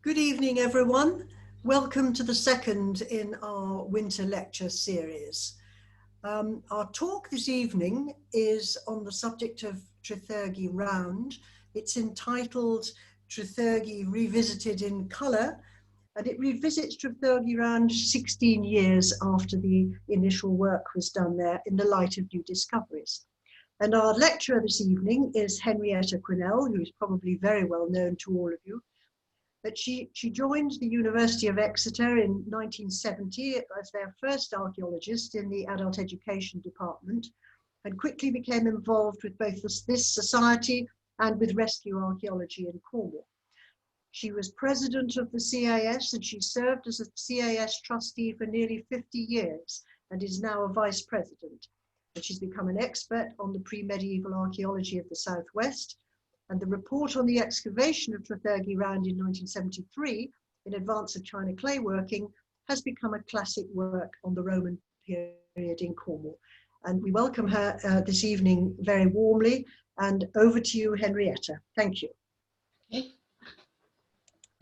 Good evening, everyone. Welcome to the second in our winter lecture series. Our talk this evening is on the subject of Trethurgy Round. It's entitled Trethurgy Revisited in Colour, and it revisits Trethurgy Round 16 years after the initial work was done there in the light of new discoveries. And our lecturer this evening is Henrietta Quinnell, who is probably very well known to all of you. But she joined the University of Exeter in 1970 as their first archaeologist in the adult education department, and quickly became involved with both this society and with rescue archaeology in Cornwall. She was president of the CAS, and she served as a CAS trustee for nearly 50 years and is now a vice president. And she's become an expert on the pre-medieval archaeology of the Southwest. And the report on the excavation of Trethurgy Round in 1973, in advance of China clay working, has become a classic work on the Roman period in Cornwall. And we welcome her this evening very warmly. And over to you, Henrietta. Thank you.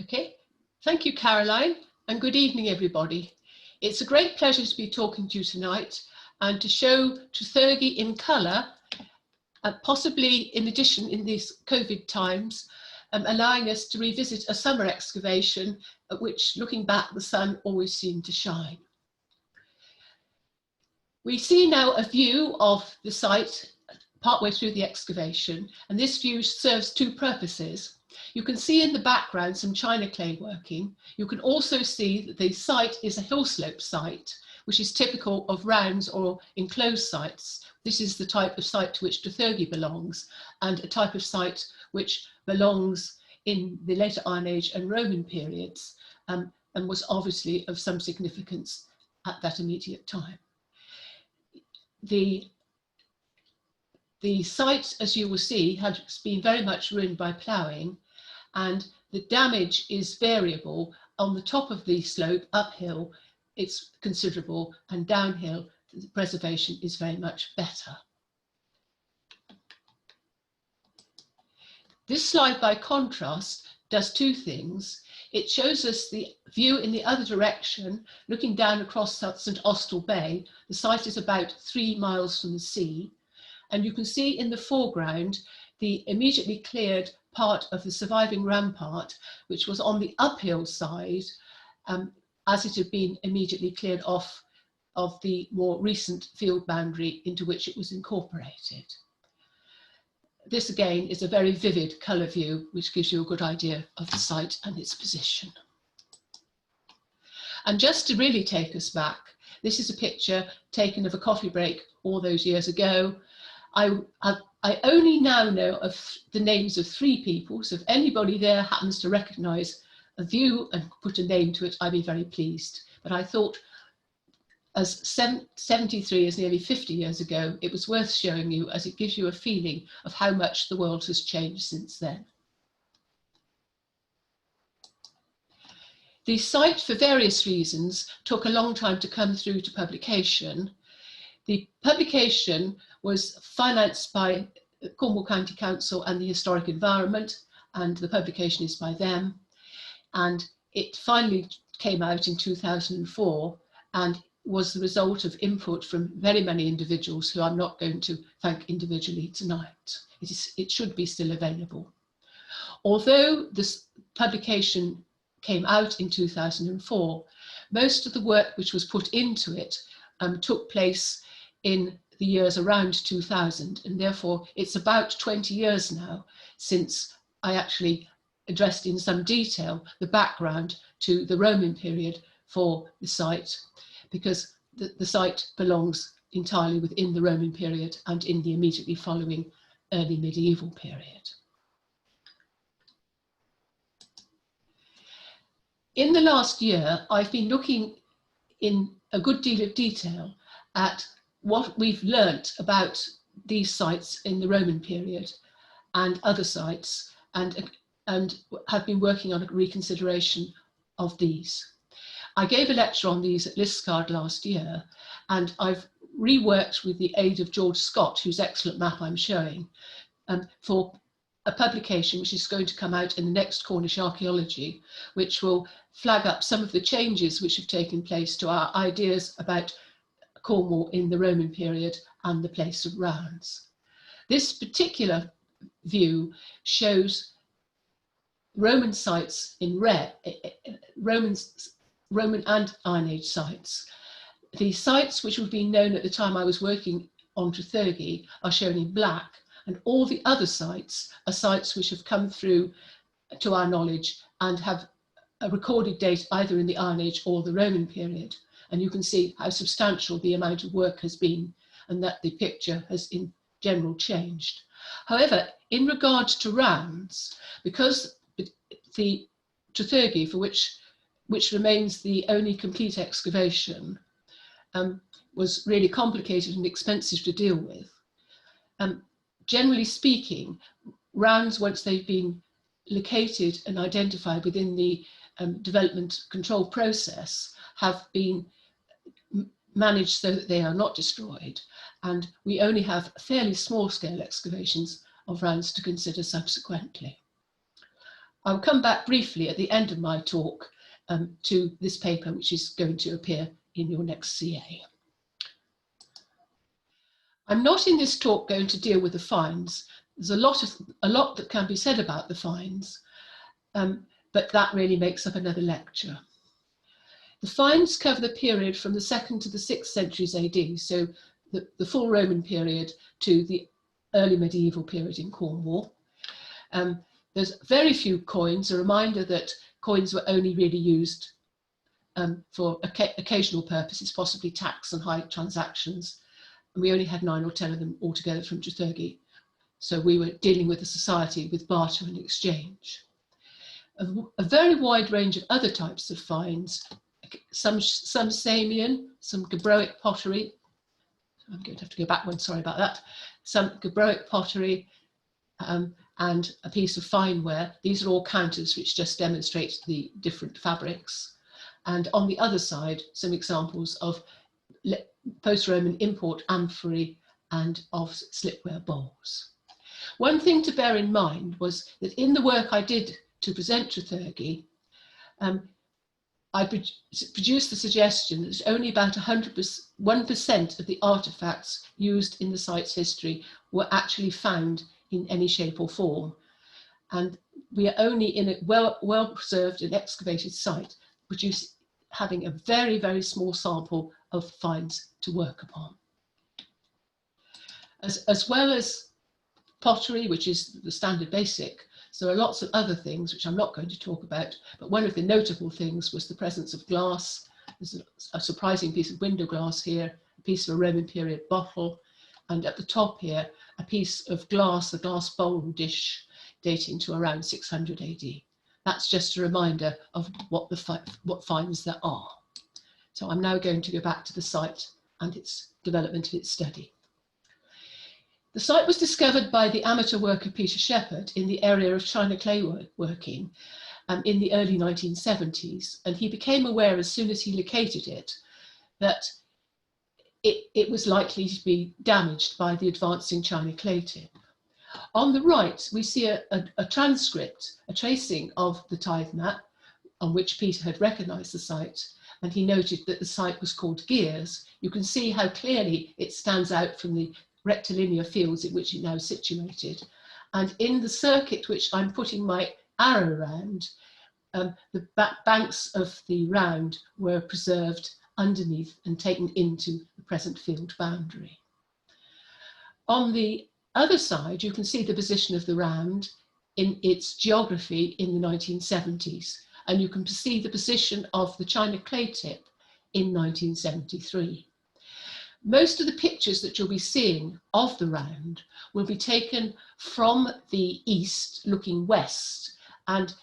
Okay. Thank you, Caroline, and good evening, everybody. It's a great pleasure to be talking to you tonight and to show Trethurgy in colour, possibly in addition in these COVID times, allowing us to revisit a summer excavation at which, looking back, the sun always seemed to shine. We see now a view of the site partway through the excavation, and this view serves two purposes. You can see in the background some China clay working. You can also see that the site is a hill slope site, which is typical of rounds or enclosed sites. This is the type of site to which Trethurgy belongs, and a type of site which belongs in the later Iron Age and Roman periods, and was obviously of some significance at that immediate time. The site, as you will see, has been very much ruined by ploughing, and the damage is variable. On the top of the slope, uphill, it's considerable, and downhill, the preservation is very much better. This slide, by contrast, does two things. It shows us the view in the other direction, looking down across St. Austell Bay. The site is about 3 miles from the sea, and you can see in the foreground the immediately cleared part of the surviving rampart, which was on the uphill side, as it had been immediately cleared off of the more recent field boundary into which it was incorporated. This again is a very vivid colour view, which gives you a good idea of the site and its position. And just to really take us back, this is a picture taken of a coffee break all those years ago. I only now know of the names of 3 people, so if anybody there happens to recognise a view and put a name to it, I'd be very pleased. But I thought, as 73 is nearly 50 years ago, it was worth showing you, as it gives you a feeling of how much the world has changed since then. The site, for various reasons, took a long time to come through to publication. The publication was financed by Cornwall County Council and the Historic Environment, and the publication is by them. And it finally came out in 2004 and was the result of input from very many individuals who I'm not going to thank individually tonight. It should be still available. Although this publication came out in 2004, most of the work which was put into it took place in the years around 2000, and therefore it's about 20 years now since I actually addressed in some detail the background to the Roman period for the site, because the site belongs entirely within the Roman period and in the immediately following early medieval period. In the last year, I've been looking in a good deal of detail at what we've learnt about these sites in the Roman period and other sites, and have been working on a reconsideration of these. I gave a lecture on these at Liscard last year, and I've reworked with the aid of George Scott, whose excellent map I'm showing, for a publication which is going to come out in the next Cornish Archaeology, which will flag up some of the changes which have taken place to our ideas about Cornwall in the Roman period and the place of rounds. This particular view shows Roman sites in red, Roman and Iron Age sites. The sites which would be known at the time I was working on Trethurgy are shown in black, and all the other sites are sites which have come through to our knowledge and have a recorded date either in the Iron Age or the Roman period. And you can see how substantial the amount of work has been, and that the picture has in general changed. However, in regards to rounds, because the Trethurgy, for which remains the only complete excavation, was really complicated and expensive to deal with. Generally speaking, rounds, once they've been located and identified within the development control process, have been managed so that they are not destroyed, and we only have fairly small scale excavations of rounds to consider subsequently. I'll come back briefly at the end of my talk to this paper, which is going to appear in your next CA. I'm not in this talk going to deal with the finds. There's a lot that can be said about the finds, but that really makes up another lecture. The finds cover the period from the 2nd to the 6th centuries AD, so the full Roman period to the early medieval period in Cornwall. There's very few coins, a reminder that coins were only really used for occasional purposes, possibly tax and high transactions. And we only had 9 or 10 of them altogether from Trethurgy. So we were dealing with a society with barter and exchange. A very wide range of other types of finds, some Samian, some Gabbroic pottery. I'm going to have to go back one, sorry about that. Some Gabbroic pottery and a piece of fineware. These are all counters which just demonstrate the different fabrics. And on the other side, some examples of post-Roman import amphorae and of slipware bowls. One thing to bear in mind was that in the work I did to present Trethurgy, I produced the suggestion that only about 1% of the artefacts used in the site's history were actually found in any shape or form. And we are only in a well-preserved and excavated site, having a very, very small sample of finds to work upon. As well as pottery, which is the standard basic, so there are lots of other things which I'm not going to talk about, but one of the notable things was the presence of glass. There's a surprising piece of window glass here, a piece of a Roman period bottle, and at the top here, a piece of glass, a glass bowl dish dating to around 600 AD. That's just a reminder of what finds there are. So I'm now going to go back to the site and its development of its study. The site was discovered by the amateur worker Peter Shepherd in the area of China clay working in the early 1970s, and he became aware as soon as he located it that it was likely to be damaged by the advancing China clay tip. On the right, we see a transcript, a tracing of the tithe map on which Peter had recognised the site, and he noted that the site was called Gears. You can see how clearly it stands out from the rectilinear fields in which it now is situated. And in the circuit which I'm putting my arrow around, the banks of the round were preserved underneath and taken into the present field boundary. On the other side, you can see the position of the round in its geography in the 1970s, and you can see the position of the China clay tip in 1973. Most of the pictures that you'll be seeing of the round will be taken from the east looking west, and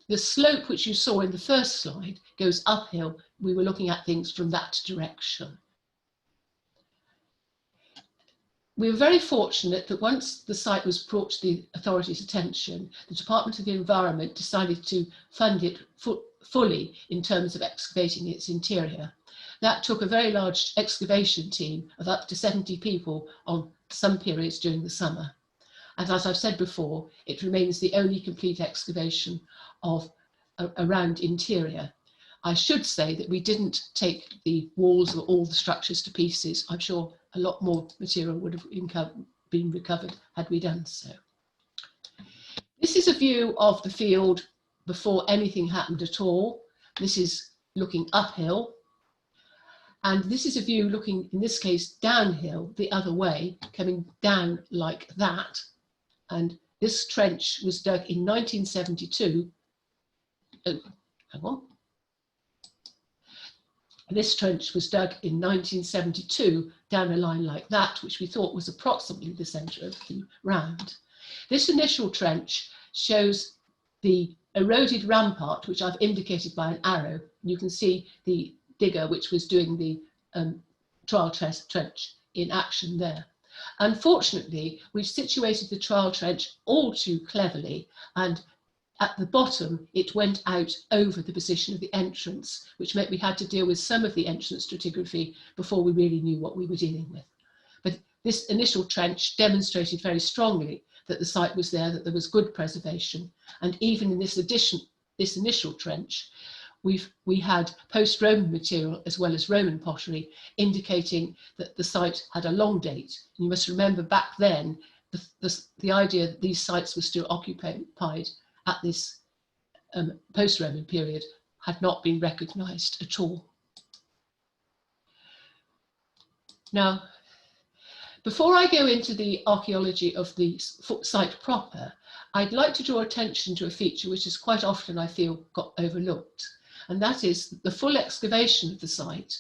the slope which you saw in the first slide goes uphill. We were looking at things from that direction. We were very fortunate that once the site was brought to the authorities' attention, the Department of the Environment decided to fund it fully in terms of excavating its interior. That took a very large excavation team of up to 70 people on some periods during the summer. And as I've said before, it remains the only complete excavation of a round interior. I should say that we didn't take the walls or all the structures to pieces. I'm sure a lot more material would have been recovered had we done so. This is a view of the field before anything happened at all. This is looking uphill. And this is a view looking, in this case, downhill, the other way, coming down like that. And this trench was dug in 1972. Oh, hang on. This trench was dug in 1972 down a line like that, which we thought was approximately the centre of the round. This initial trench shows the eroded rampart, which I've indicated by an arrow. You can see the digger which was doing the trial trench in action there. Unfortunately, we've situated the trial trench all too cleverly, and at the bottom it went out over the position of the entrance, which meant we had to deal with some of the entrance stratigraphy before we really knew what we were dealing with. But this initial trench demonstrated very strongly that the site was there, that there was good preservation, and even in this initial trench, we had post-Roman material as well as Roman pottery, indicating that the site had a long date. And you must remember back then, the idea that these sites were still occupied at this post-Roman period had not been recognised at all. Now, before I go into the archaeology of the site proper, I'd like to draw attention to a feature which is quite often, I feel, got overlooked. And that is the full excavation of the site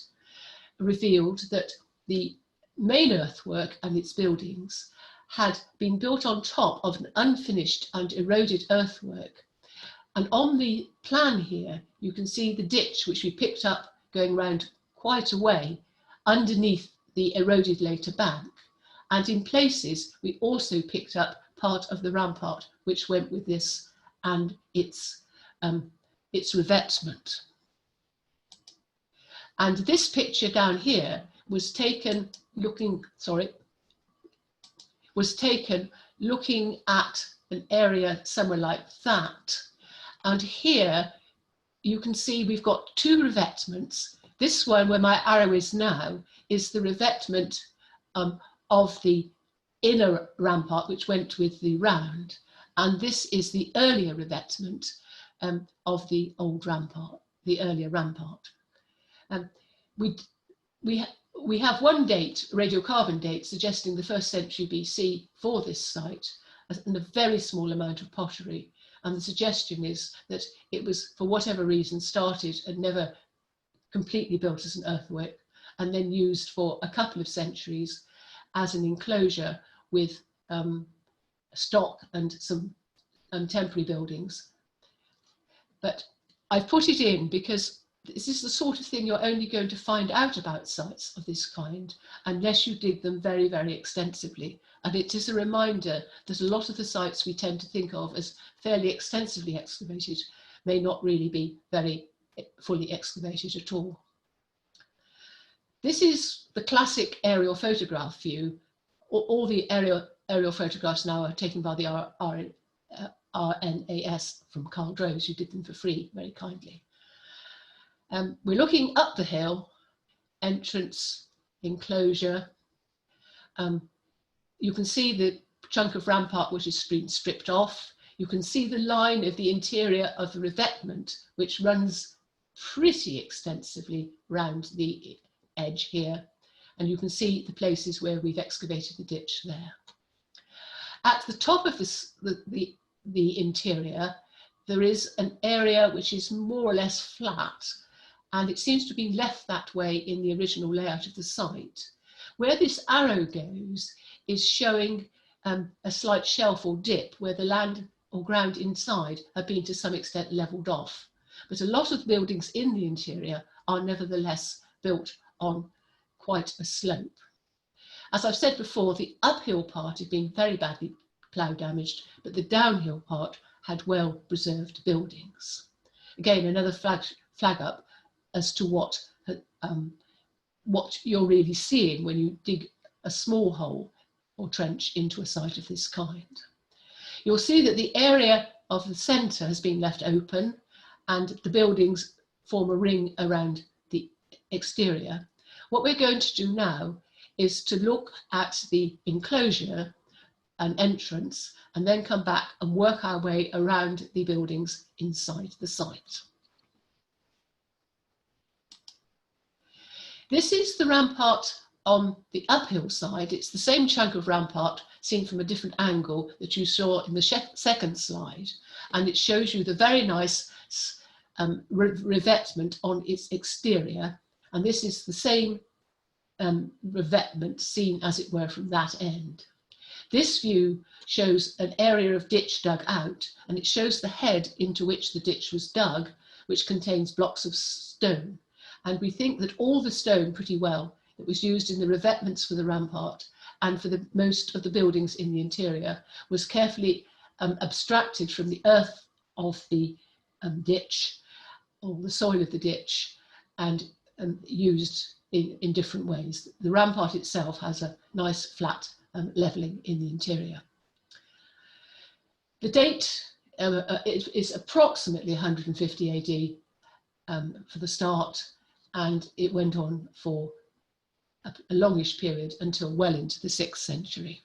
revealed that the main earthwork and its buildings had been built on top of an unfinished and eroded earthwork. And on the plan here, you can see the ditch which we picked up going round quite a way underneath the eroded later bank. And in places, we also picked up part of the rampart which went with this and its revetment. And this picture down here was taken looking at an area somewhere like that. And here you can see we've got two revetments. This one, where my arrow is now, is the revetment of the inner rampart which went with the round. And this is the earlier revetment of the old rampart, the earlier rampart. We have one date, radiocarbon date, suggesting the 1st century BC for this site, and a very small amount of pottery. And the suggestion is that it was, for whatever reason, started and never completely built as an earthwork, and then used for a couple of centuries as an enclosure with stock and some temporary buildings. But I've put it in because this is the sort of thing you're only going to find out about sites of this kind unless you dig them very, very extensively. And it is a reminder that a lot of the sites we tend to think of as fairly extensively excavated may not really be very fully excavated at all. This is the classic aerial photograph view. All the aerial photographs now are taken by the RNAS from Carl Droz, who did them for free, very kindly. We're looking up the hill, entrance, enclosure. You can see the chunk of rampart which has been stripped off. You can see the line of the interior of the revetment, which runs pretty extensively round the edge here. And you can see the places where we've excavated the ditch there. At the top of the interior, there is an area which is more or less flat, and it seems to have been left that way in the original layout of the site. Where this arrow goes is showing a slight shelf or dip where the land or ground inside have been to some extent levelled off. But a lot of buildings in the interior are nevertheless built on quite a slope. As I've said before, the uphill part had been very badly plough damaged, but the downhill part had well preserved buildings. Again, another flag up as to what you're really seeing when you dig a small hole or trench into a site of this kind. You'll see that the area of the centre has been left open and the buildings form a ring around the exterior. What we're going to do now is to look at the enclosure and entrance and then come back and work our way around the buildings inside the site. This is the rampart on the uphill side. It's the same chunk of rampart seen from a different angle that you saw in the second slide, and it shows you the very nice revetment on its exterior, and this is the same revetment seen, as it were, from that end. This view shows an area of ditch dug out, and it shows the head into which the ditch was dug, which contains blocks of stone. And we think that all the stone pretty well that was used in the revetments for the rampart and for the most of the buildings in the interior was carefully abstracted from the earth of the ditch, or the soil of the ditch, and used in different ways. The rampart itself has a nice flat levelling in the interior. The date is approximately 150 AD for the start, and it went on for a longish period until well into the 6th century.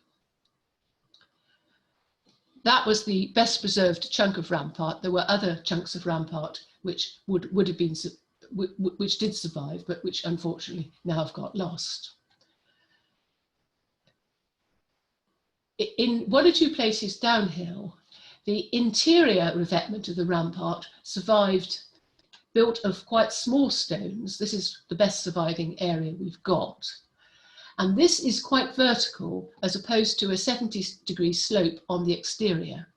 That was the best preserved chunk of rampart. There were other chunks of rampart which would have been, which did survive, but which unfortunately now have got lost. In one or two places downhill, the interior revetment of the rampart survived, built of quite small stones. This is the best surviving area we've got. And this is quite vertical as opposed to a 70-degree slope on the exterior.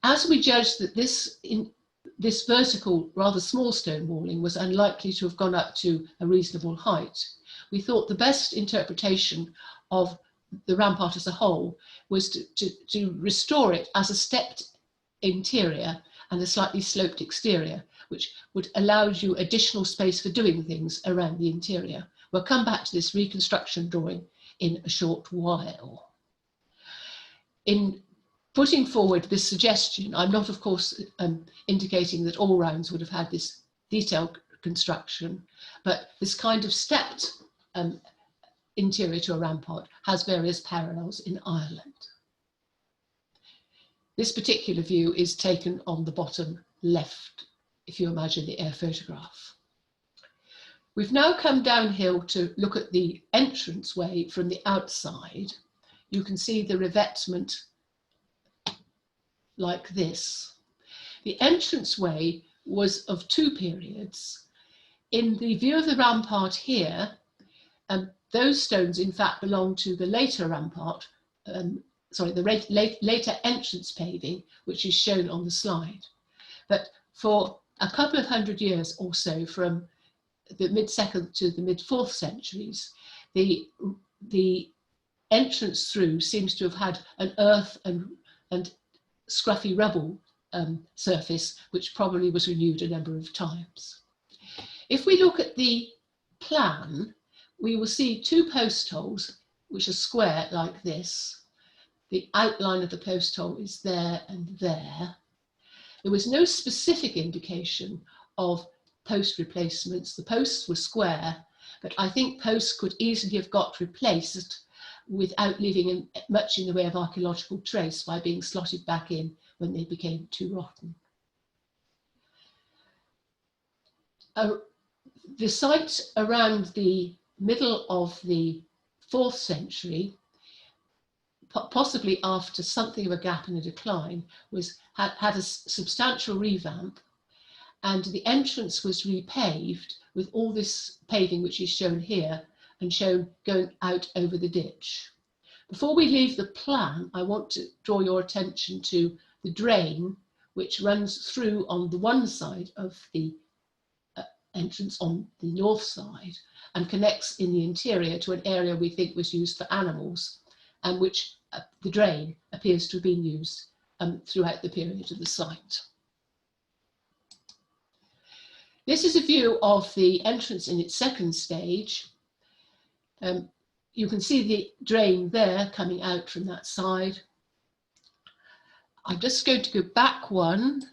As we judged that this vertical, rather small stone walling was unlikely to have gone up to a reasonable height, we thought the best interpretation of the rampart as a whole was to restore it as a stepped interior and a slightly sloped exterior, which would allow you additional space for doing things around the interior. We'll come back to this reconstruction drawing in a short while. In putting forward this suggestion, I'm not, of course, indicating that all rounds would have had this detailed construction, but this kind of stepped interior to a rampart has various parallels in Ireland. This particular view is taken on the bottom left, if you imagine the air photograph. We've now come downhill to look at the entranceway from the outside. You can see the revetment like this. The entranceway was of two periods. In the view of the rampart here, those stones in fact belong to the later rampart, the later entrance paving, which is shown on the slide. But for a couple of hundred years or so, from the mid-2nd to the mid-4th centuries, the entrance through seems to have had an earth and scruffy rubble surface, which probably was renewed a number of times. If we look at the plan, we will see two post holes, which are square like this. The outline of the post hole is there and there. There was no specific indication of post replacements. The posts were square, but I think posts could easily have got replaced without leaving much in the way of archaeological trace by being slotted back in when they became too rotten. The site around the middle of the 4th century, possibly after something of a gap and a decline, had a substantial revamp, and the entrance was repaved with all this paving which is shown here and shown going out over the ditch. Before we leave the plan, I want to draw your attention to the drain which runs through on the one side of the entrance on the north side and connects in the interior to an area we think was used for animals, and which the drain appears to have been used throughout the period of the site. This is a view of the entrance in its second stage. you can see the drain there coming out from that side. I'm just going to go back one.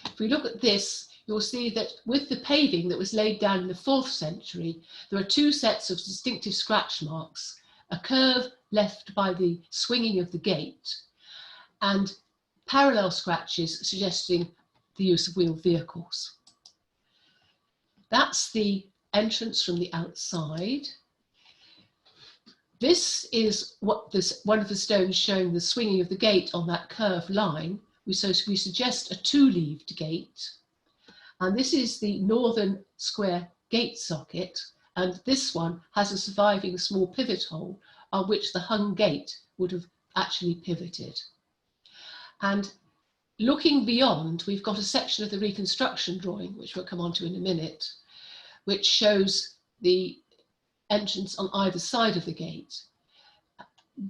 If we look at this, you'll see that with the paving that was laid down in the 4th century, there are 2 sets of distinctive scratch marks, a curve left by the swinging of the gate and parallel scratches suggesting the use of wheeled vehicles. That's the entrance from the outside. This is one of the stones showing the swinging of the gate on that curved line. We suggest a 2-leaved gate. And this is the northern square gate socket. And this one has a surviving small pivot hole on which the hung gate would have actually pivoted. And looking beyond, we've got a section of the reconstruction drawing, which we'll come on to in a minute, which shows the entrance on either side of the gate.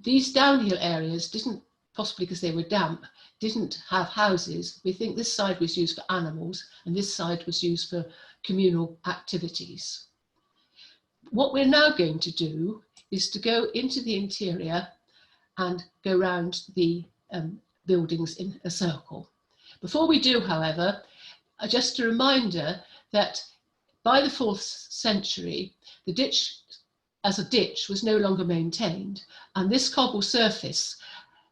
These downhill areas didn't, possibly because they were damp, didn't have houses. We think this side was used for animals and this side was used for communal activities. What we're now going to do is to go into the interior and go round the buildings in a circle. Before we do, however, just a reminder that by the 4th century, the ditch as a ditch was no longer maintained, and this cobble surface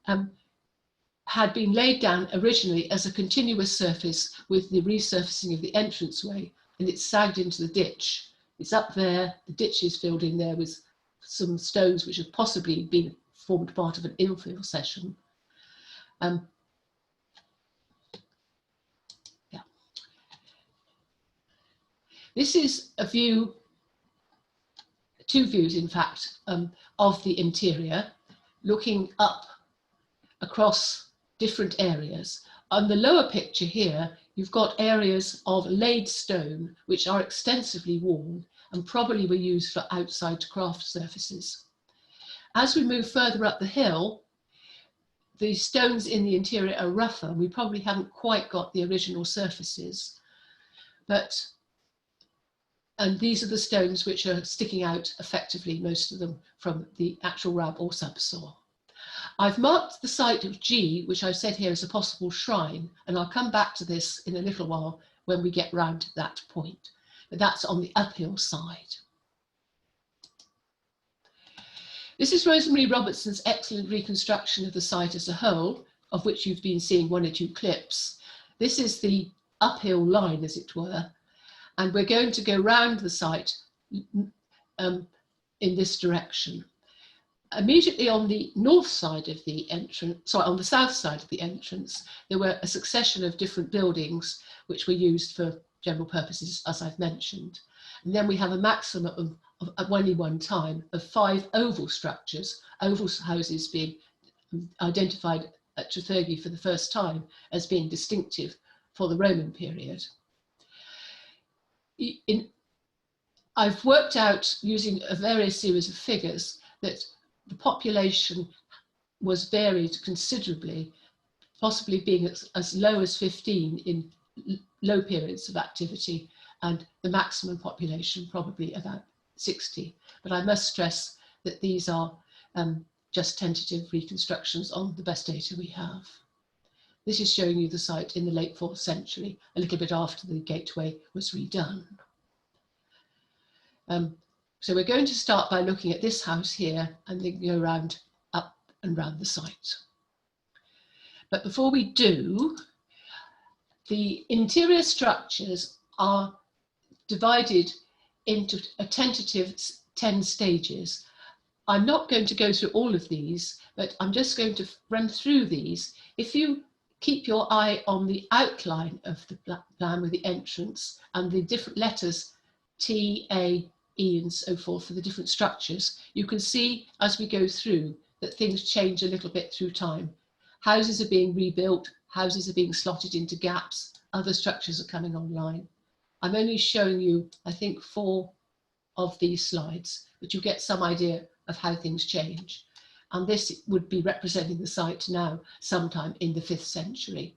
had been laid down originally as a continuous surface with the resurfacing of the entranceway, and it sagged into the ditch. It's up there, the ditch is filled in there with some stones which have possibly been formed part of an infill session. This is a view, 2 views in fact, of the interior, looking up across different areas. On the lower picture here, you've got areas of laid stone which are extensively worn and probably were used for outside craft surfaces. As we move further up the hill, the stones in the interior are rougher. We probably haven't quite got the original surfaces, and these are the stones which are sticking out effectively, most of them from the actual RAB or subsoil. I've marked the site of G, which I've said here is a possible shrine, and I'll come back to this in a little while when we get round to that point, but that's on the uphill side. This is Rosemary Robertson's excellent reconstruction of the site as a whole, of which you've been seeing 1 or 2 clips. This is the uphill line, as it were, and we're going to go round the site in this direction. Immediately on the north side of the entrance, sorry, on the south side of the entrance, there were a succession of different buildings which were used for general purposes, as I've mentioned. And then we have a maximum of at any one time of 5 oval structures, oval houses being identified at Trethurgy for the first time as being distinctive for the Roman period. I've worked out using a various series of figures that the population was varied considerably, possibly being as low as 15 in low periods of activity, and the maximum population probably about 60. But I must stress that these are just tentative reconstructions on the best data we have. This is showing you the site in the late 4th century, a little bit after the gateway was redone. So we're going to start by looking at this house here and then go round up and round the site. But before we do, the interior structures are divided into a tentative 10 stages. I'm not going to go through all of these, but I'm just going to run through these. If you keep your eye on the outline of the plan with the entrance and the different letters T, A, E and so forth for the different structures, you can see as we go through that things change a little bit through time. Houses are being rebuilt, houses are being slotted into gaps, other structures are coming online. I'm only showing you, I think, 4 of these slides, but you get some idea of how things change. And this would be representing the site now, sometime in the 5th century.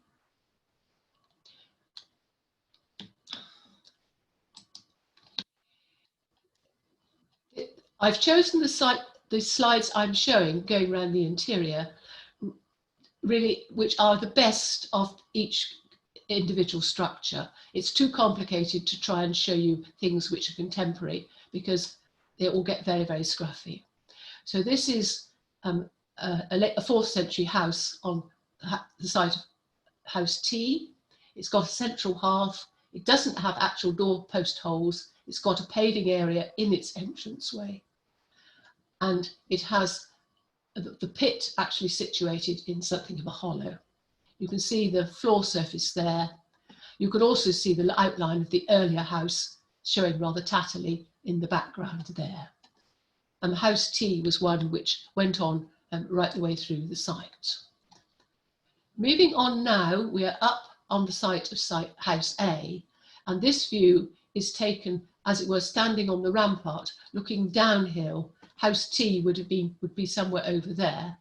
I've chosen the the slides I'm showing going around the interior, really, which are the best of each individual structure. It's too complicated to try and show you things which are contemporary because they all get very, very scruffy. So this is a 4th century house on the site of House T. It's got a central hearth. It doesn't have actual doorpost holes. It's got a paving area in its entranceway. And it has the pit actually situated in something of a hollow. You can see the floor surface there. You can also see the outline of the earlier house showing rather tattily in the background there. And the House T was one which went on right the way through the site. Moving on now, we are up on the site of House A, and this view is taken, as it were, standing on the rampart, looking downhill. House T would be somewhere over there.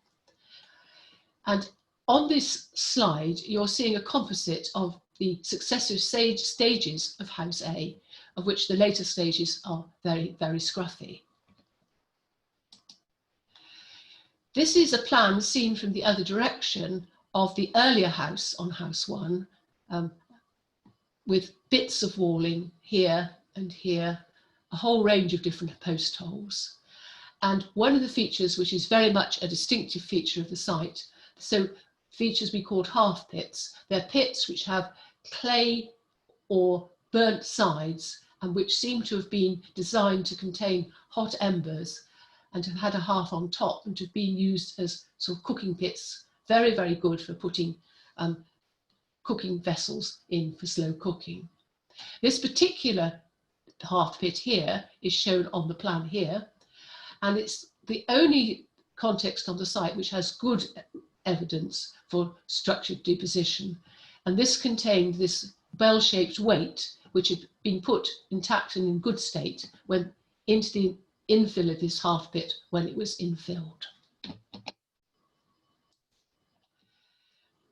And on this slide, you're seeing a composite of the successive stages of House A, of which the later stages are very, very scruffy. This is a plan seen from the other direction of the earlier house on House 1, with bits of walling here and here, a whole range of different post holes. And one of the features, which is very much a distinctive feature of the site, so features we called half pits. They're pits which have clay or burnt sides and which seem to have been designed to contain hot embers and have had a hearth on top and to have been used as sort of cooking pits. Very, very good for putting cooking vessels in for slow cooking. This particular hearth pit here is shown on the plan here, and it's the only context on the site which has good evidence for structured deposition. And this contained this bell-shaped weight, which had been put intact and in good state when into the infill of this half pit when it was infilled.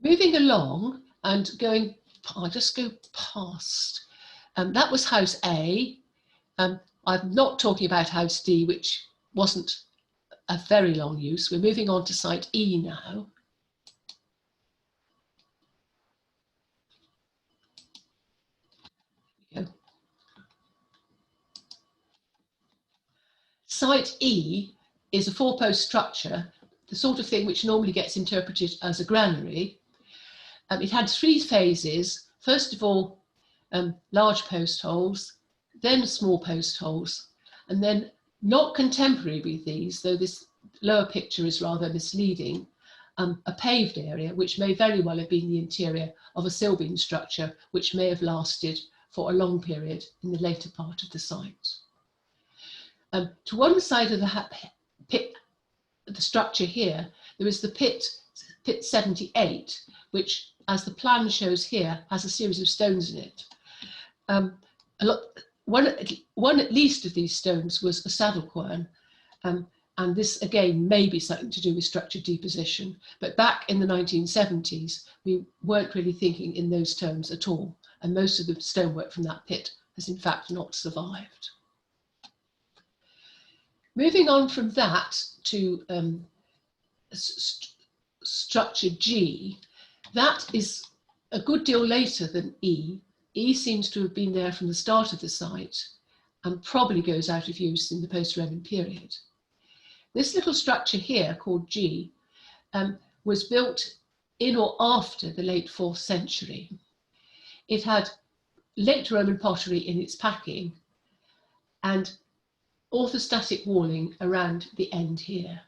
Moving along and going, I'll just go past. That was House A. I'm not talking about House D, which wasn't a very long use. We're moving on to site E now. Site E is a 4-post structure, the sort of thing which normally gets interpreted as a granary. It had 3 phases. First of all, large post holes, then small post holes, and then, not contemporary with these, though this lower picture is rather misleading, a paved area, which may very well have been the interior of a sill beam structure, which may have lasted for a long period in the later part of the site. To one side of the structure here, there is the pit 78, which, as the plan shows here, has a series of stones in it. One at least of these stones was a saddle quern, and this again may be something to do with structured deposition, but back in the 1970s we weren't really thinking in those terms at all, and most of the stonework from that pit has in fact not survived. Moving on from that to structure G, that is a good deal later than E. E seems to have been there from the start of the site and probably goes out of use in the post-Roman period. This little structure here called G was built in or after the late 4th century. It had late Roman pottery in its packing and orthostatic walling around the end here.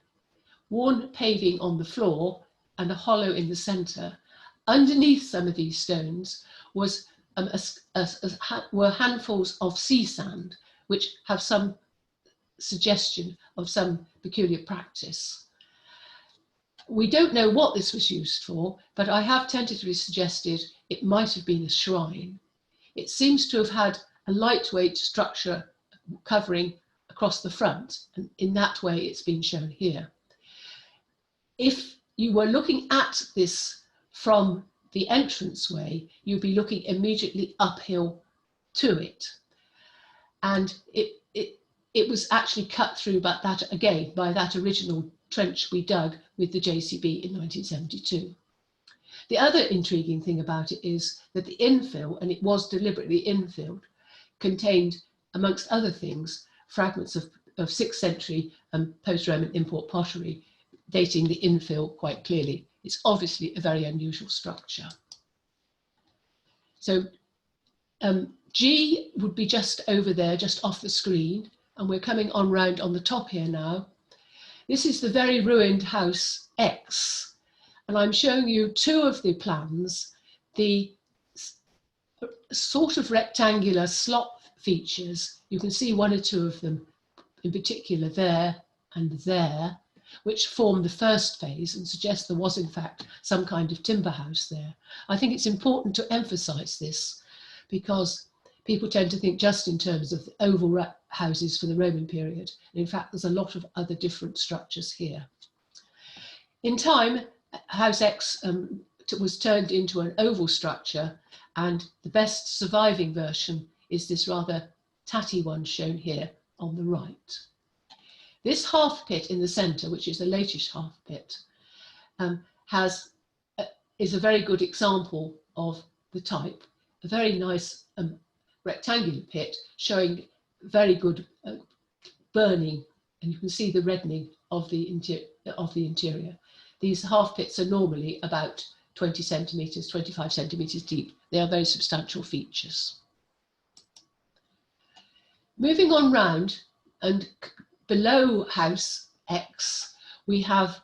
Worn paving on the floor and a hollow in the centre. Underneath some of these stones was were handfuls of sea sand, which have some suggestion of some peculiar practice. We don't know what this was used for, but I have tentatively suggested it might have been a shrine. It seems to have had a lightweight structure covering across the front, and in that way it's been shown here. If you were looking at this from the entranceway, you'd be looking immediately uphill to it. And it was actually cut through by that original trench we dug with the JCB in 1972. The other intriguing thing about it is that the infill, and it was deliberately infilled, contained, amongst other things, fragments of 6th century post-Roman import pottery, dating the infill quite clearly. It's obviously a very unusual structure. So G would be just over there, just off the screen, and we're coming on round on the top here now. This is the very ruined house X, and I'm showing you 2 of the plans. The sort of rectangular slot features, you can see 1 or 2 of them in particular there and there, which form the first phase and suggest there was in fact some kind of timber house there. I think it's important to emphasize this because people tend to think just in terms of the oval houses for the Roman period. And in fact, there's a lot of other different structures here. In time, House X was turned into an oval structure, and the best surviving version is this rather tatty one shown here on the right. This half pit in the centre, which is the latest half pit, is a very good example of the type. A very nice rectangular pit showing very good burning, and you can see the reddening of the interior. These half pits are normally about 20 centimetres, 25 centimetres deep. They are very substantial features. Moving on round, and below House X, we have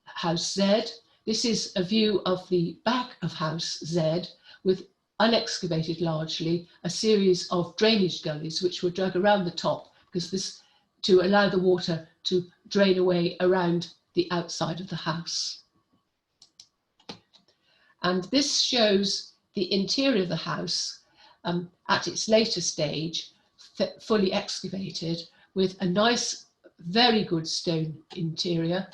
House Z. This is a view of the back of House Z with unexcavated largely, a series of drainage gullies which were dug around the top because to allow the water to drain away around the outside of the house. And this shows the interior of the house at its later stage, fully excavated, with a nice, very good stone interior.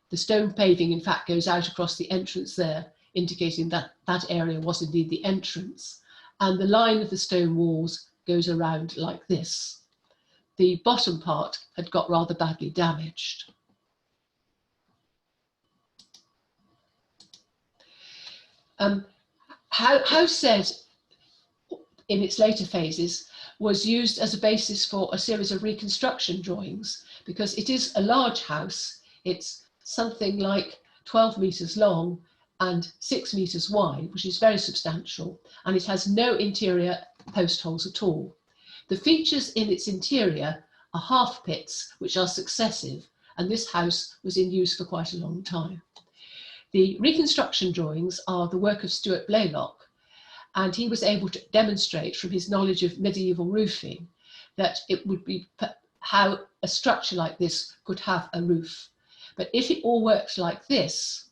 The stone paving, in fact, goes out across the entrance there, indicating that that area was indeed the entrance. And the line of the stone walls goes around like this. The bottom part had got rather badly damaged. House Z, in its later phases, was used as a basis for a series of reconstruction drawings because it is a large house. It's something like 12 metres long and 6 metres wide, which is very substantial, and it has no interior post holes at all. The features in its interior are half pits, which are successive, and this house was in use for quite a long time. The reconstruction drawings are the work of Stuart Blaylock, and he was able to demonstrate from his knowledge of medieval roofing that it would be how a structure like this could have a roof. But if it all works like this,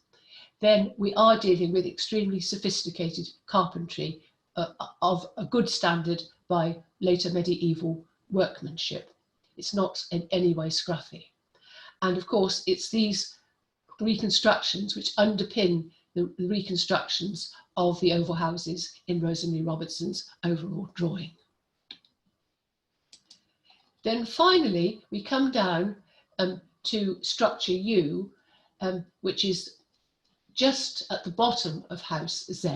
then we are dealing with extremely sophisticated carpentry of a good standard by later medieval workmanship. It's not in any way scruffy. And of course, it's these reconstructions which underpin the reconstructions of the oval houses in Rosemary Robertson's overall drawing. Then finally, we come down to structure U, which is just at the bottom of House Z,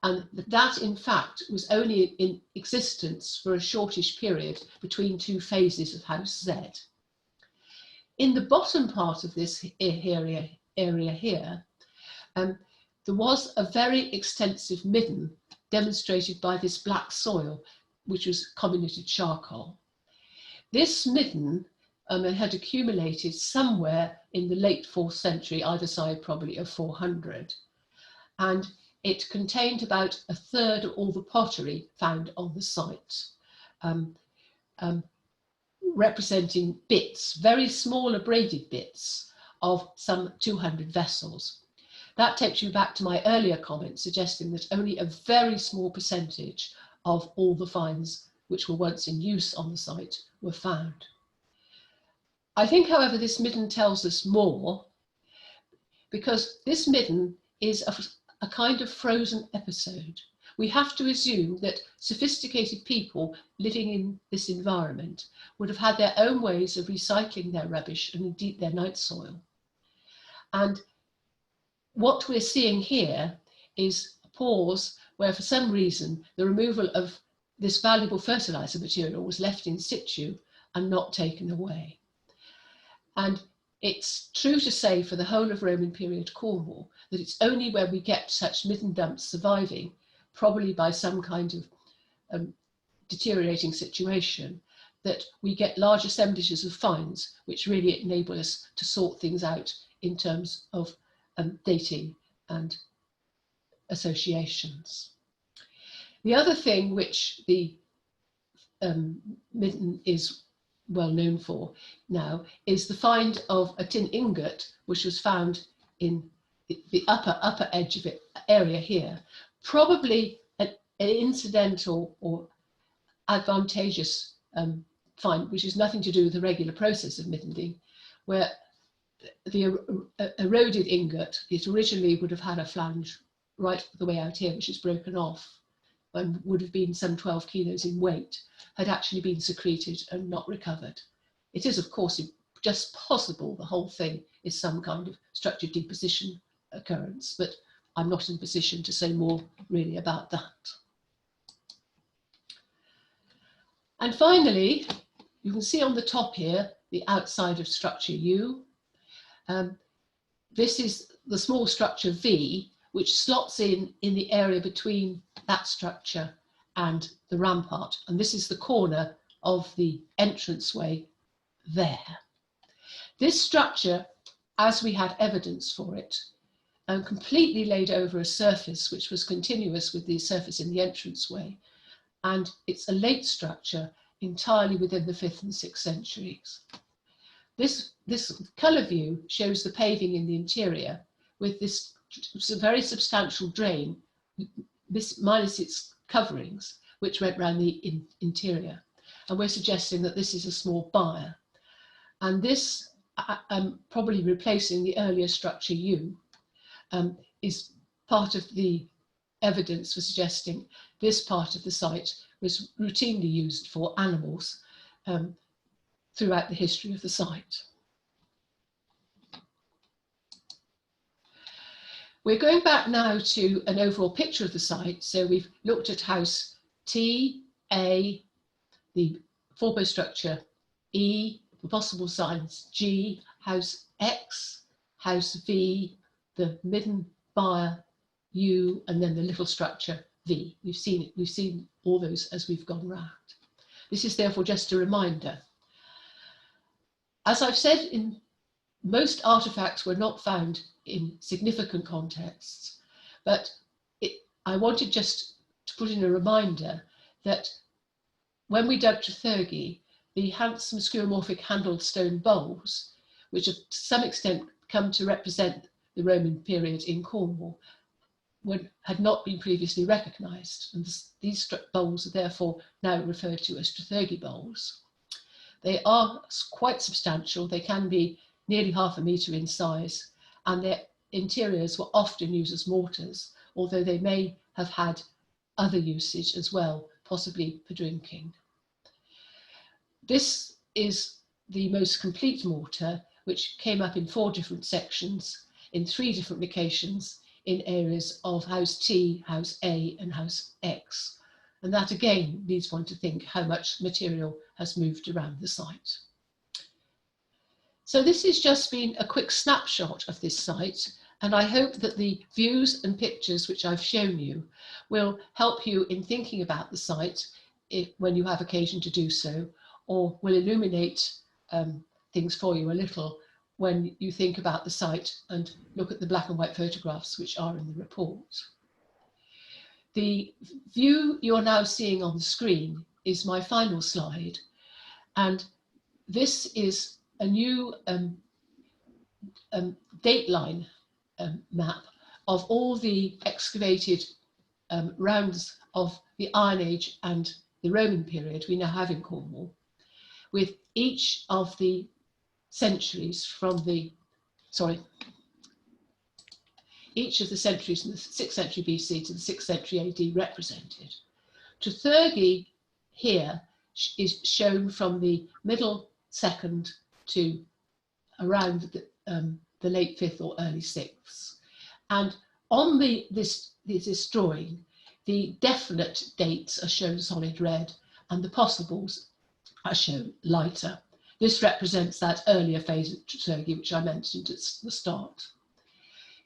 and that in fact was only in existence for a shortish period between 2 phases of House Z. In the bottom part of this area here, there was a very extensive midden demonstrated by this black soil, which was comminuted charcoal. This midden had accumulated somewhere in the late 4th century, either side probably of 400. And it contained about 1/3 of all the pottery found on the site, representing bits, very small abraded bits of some 200 vessels. That takes you back to my earlier comment suggesting that only a very small percentage of all the finds which were once in use on the site were found. I think, however, this midden tells us more because this midden is a kind of frozen episode we have to assume that sophisticated people living in this environment would have had their own ways of recycling their rubbish and indeed their night soil. And what we're seeing here is a pause where for some reason the removal of this valuable fertilizer material was left in situ and not taken away. And it's true to say for the whole of Roman period Cornwall that it's only where we get such midden dumps surviving, probably by some kind of deteriorating situation, that we get large assemblages of finds which really enable us to sort things out in terms of dating and associations. The other thing which the midden is well known for now is the find of a tin ingot, which was found in the upper edge of it area here, probably an incidental or advantageous find, which has nothing to do with the regular process of middening, where the eroded ingot, it originally would have had a flange right the way out here, which is broken off and would have been some 12 kilos in weight, had actually been secreted and not recovered. It is, of course, just possible the whole thing is some kind of structured deposition occurrence, but I'm not in a position to say more really about that. And finally, you can see on the top here, the outside of structure U. This is the small structure V, which slots in the area between that structure and the rampart. And this is the corner of the entranceway there. This structure, as we had evidence for it, completely laid over a surface which was continuous with the surface in the entranceway. And it's a late structure entirely within the 5th and 6th centuries. This colour view shows the paving in the interior with this very substantial drain, this minus its coverings, which went round the interior. And we're suggesting that this is a small byre. And this, probably replacing the earlier structure U, is part of the evidence for suggesting this part of the site was routinely used for animals throughout the history of the site. We're going back now to an overall picture of the site. So we've looked at house T, A, the four-post structure E, the possible signs G, house X, house V, the midden byre U, and then the little structure V. We've seen it. We've seen all those as we've gone round. This is therefore just a reminder. As I've said, most artifacts were not found in significant contexts, but I wanted just to put in a reminder that when we dug Trethurgy, the handsome skeuomorphic handled stone bowls, which have to some extent come to represent the Roman period in Cornwall, had not been previously recognised, and these bowls are therefore now referred to as Trethurgy bowls. They are quite substantial. They can be nearly 1/2 metre in size, and their interiors were often used as mortars, although they may have had other usage as well, possibly for drinking. This is the most complete mortar, which came up in 4 different sections in 3 different locations in areas of house T, house A and house X. And that again leads one to think how much material has moved around the site. So this has just been a quick snapshot of this site, and I hope that the views and pictures which I've shown you will help you in thinking about the site when you have occasion to do so, or will illuminate things for you a little when you think about the site and look at the black and white photographs which are in the report. The view you're now seeing on the screen is my final slide, and this is a new dateline map of all the excavated rounds of the Iron Age and the Roman period we now have in Cornwall, with each of the centuries from the, each of the centuries from the 6th century BC to the 6th century AD represented. Trethurgy here is shown from the middle 2nd to around the late 5th or early 6th. And on this drawing, the definite dates are shown solid red and the possibles are shown lighter. This represents that earlier phase of Trethurgy, which I mentioned at the start.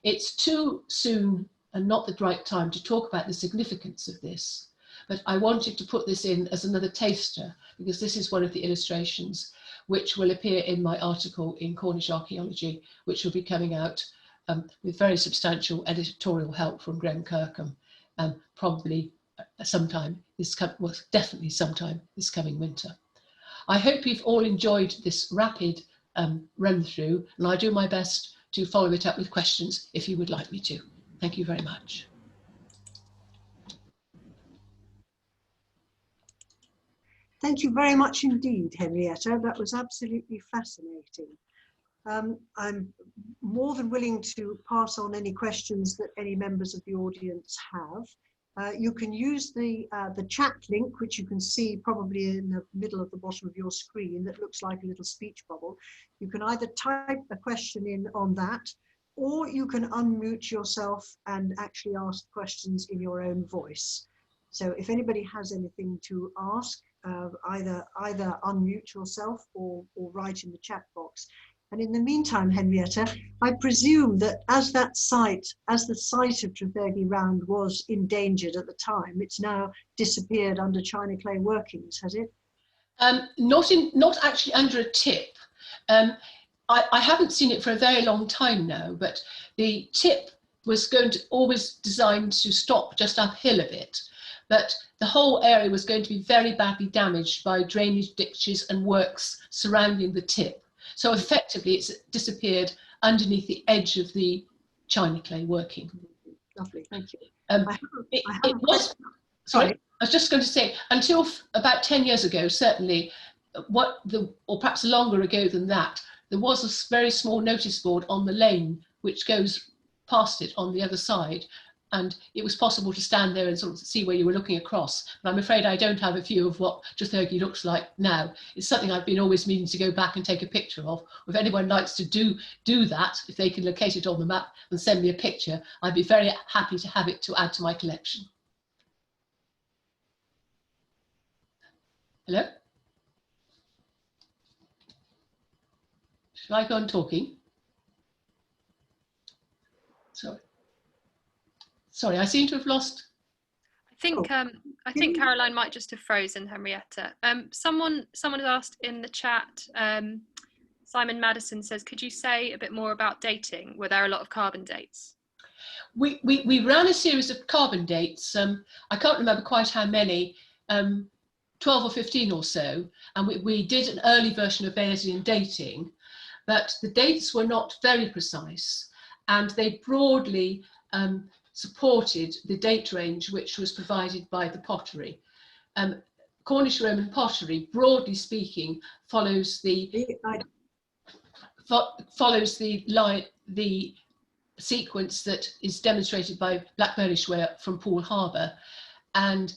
It's too soon and not the right time to talk about the significance of this, but I wanted to put this in as another taster because this is one of the illustrations which will appear in my article in Cornish Archaeology, which will be coming out with very substantial editorial help from Graham Kirkham, probably sometime definitely sometime this coming winter. I hope you've all enjoyed this rapid run through, and I'll do my best to follow it up with questions if you would like me to. Thank you very much. Thank you very much indeed, Henrietta. That was absolutely fascinating. I'm more than willing to pass on any questions that any members of the audience have. You can use the chat link, which you can see probably in the middle of the bottom of your screen that looks like a little speech bubble. You can either type a question in on that, or you can unmute yourself and actually ask questions in your own voice. So if anybody has anything to ask, either unmute yourself or write in the chat box. And in the meantime, Henrietta, I presume that as the site of Trethurgy Round was endangered at the time, it's now disappeared under china clay workings, has it? Not actually under a tip. I haven't seen it for a very long time now, but the tip was always designed to stop just uphill a bit. But the whole area was going to be very badly damaged by drainage ditches and works surrounding the tip. So effectively, it's disappeared underneath the edge of the china clay working. Lovely, thank you. Sorry, I was just going to say, until about 10 years ago, certainly, or perhaps longer ago than that, there was a very small notice board on the lane which goes past it on the other side. And it was possible to stand there and sort of see where you were looking across. But I'm afraid I don't have a view of what Trethurgy looks like now. It's something I've been always meaning to go back and take a picture of. If anyone likes to do that, if they can locate it on the map and send me a picture, I'd be very happy to have it to add to my collection. Hello? Shall I go on talking? Sorry, I seem to have lost. I think Caroline might just have frozen, Henrietta. Someone has asked in the chat. Simon Madison says, "Could you say a bit more about dating? Were there a lot of carbon dates?" We ran a series of carbon dates. I can't remember quite how many, 12 or 15 or so, and we did an early version of Bayesian dating, but the dates were not very precise, and they broadly supported the date range which was provided by the pottery. Cornish Roman pottery, broadly speaking, follows the sequence that is demonstrated by Blackburnish ware from Poole Harbour, and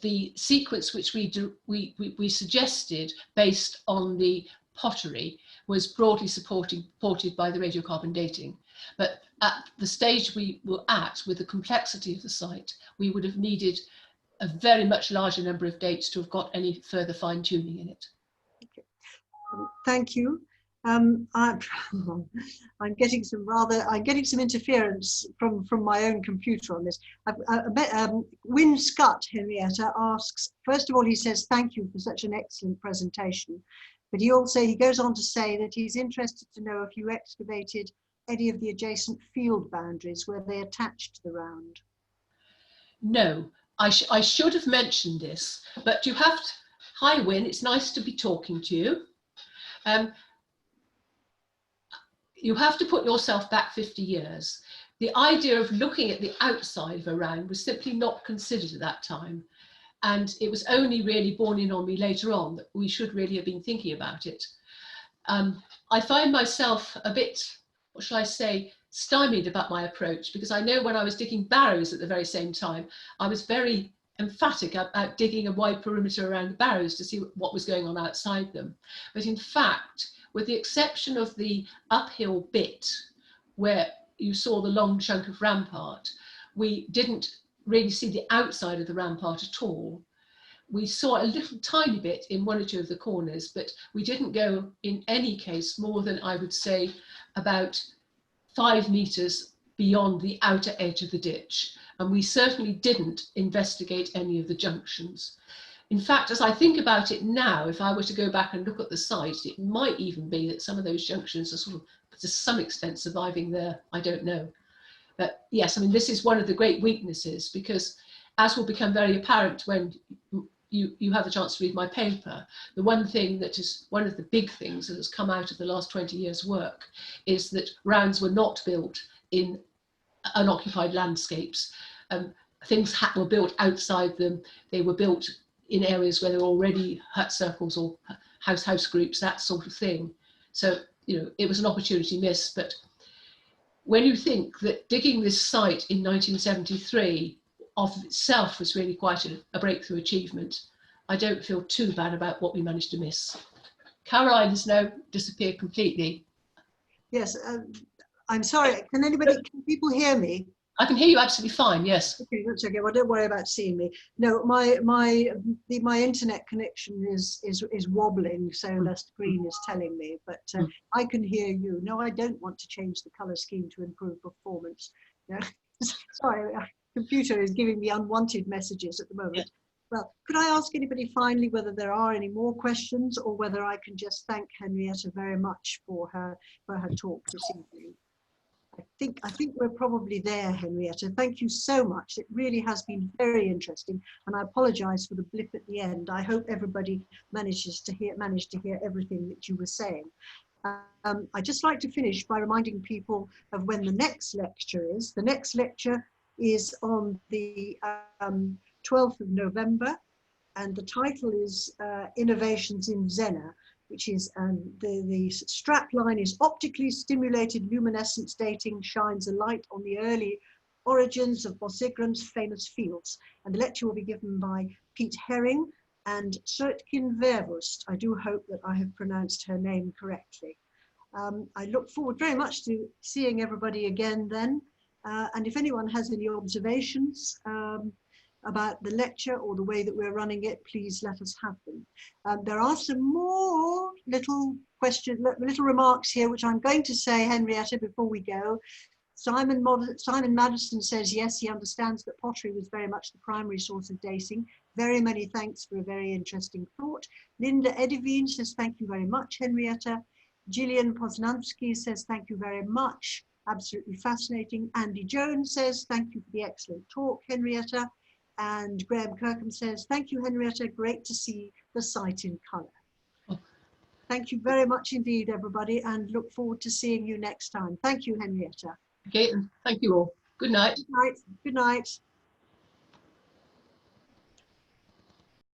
the sequence which we suggested based on the pottery was broadly supported by the radiocarbon dating. But at the stage we were at, with the complexity of the site, we would have needed a very much larger number of dates to have got any further fine tuning in it. Okay. Thank you. I'm getting some interference from my own computer on this. Wyn Scott, Henrietta, asks, first of all, he says, thank you for such an excellent presentation. But he goes on to say that he's interested to know if you excavated any of the adjacent field boundaries where they attached to the round. No, I should have mentioned this, but you have to, hi Wyn, it's nice to be talking to you. You have to put yourself back 50 years. The idea of looking at the outside of a round was simply not considered at that time. And it was only really borne in on me later on that we should really have been thinking about it. I find myself a bit, what shall I say, stymied about my approach, because I know when I was digging barrows at the very same time, I was very emphatic about digging a wide perimeter around the barrows to see what was going on outside them. But in fact, with the exception of the uphill bit where you saw the long chunk of rampart, we didn't really see the outside of the rampart at all. We saw a little tiny bit in one or two of the corners, but we didn't go in any case more than, I would say, about 5 meters beyond the outer edge of the ditch. And we certainly didn't investigate any of the junctions. In fact, as I think about it now, if I were to go back and look at the site, it might even be that some of those junctions are sort of, to some extent, surviving there. I don't know. But yes, I mean, this is one of the great weaknesses, because as will become very apparent when you have the chance to read my paper, the one thing that is one of the big things that has come out of the last 20 years' work is that rounds were not built in unoccupied landscapes. Things were built outside them. They were built in areas where there were already hut circles or house groups, that sort of thing. So, you know, it was an opportunity missed. But when you think that digging this site in 1973 of itself was really quite a breakthrough achievement, I don't feel too bad about what we managed to miss. Caroline has now disappeared completely. Yes, I'm sorry. Can people hear me? I can hear you absolutely fine, yes. Okay, that's okay. Well, don't worry about seeing me. No, my internet connection is wobbling, so the screen is telling me, but I can hear you. No, I don't want to change the color scheme to improve performance. No. Sorry, computer is giving me unwanted messages at the moment. Yeah. Well, could I ask anybody finally whether there are any more questions, or whether I can just thank Henrietta very much for her talk this evening? I think we're probably there, Henrietta. Thank you so much. It really has been very interesting, and I apologise for the blip at the end. I hope everybody managed to hear everything that you were saying. I'd just like to finish by reminding people of when the next lecture is. The next lecture is on the 12th of November, and the title is Innovations in Zena, which is the strap line is Optically Stimulated Luminescence Dating Shines a Light on the Early Origins of Bosigrand's Famous Fields. And the lecture will be given by Piet Herring and Sjoerdtje Verwoest. I do hope that I have pronounced her name correctly. I look forward very much to seeing everybody again then. And if anyone has any observations about the lecture or the way that we're running it, please let us have them. There are some more little remarks here, which I'm going to say, Henrietta, before we go. Simon Madison says, yes, he understands that pottery was very much the primary source of dating. Very many thanks for a very interesting thought. Linda Edivine says, thank you very much, Henrietta. Gillian Poznansky says, thank you very much. Absolutely fascinating. Andy Jones says, thank you for the excellent talk, Henrietta. And Graham Kirkham says, thank you, Henrietta. Great to see the site in colour. Oh. Thank you very much indeed, everybody, and look forward to seeing you next time. Thank you, Henrietta. Okay, thank you all. Good night. Good night. Good night.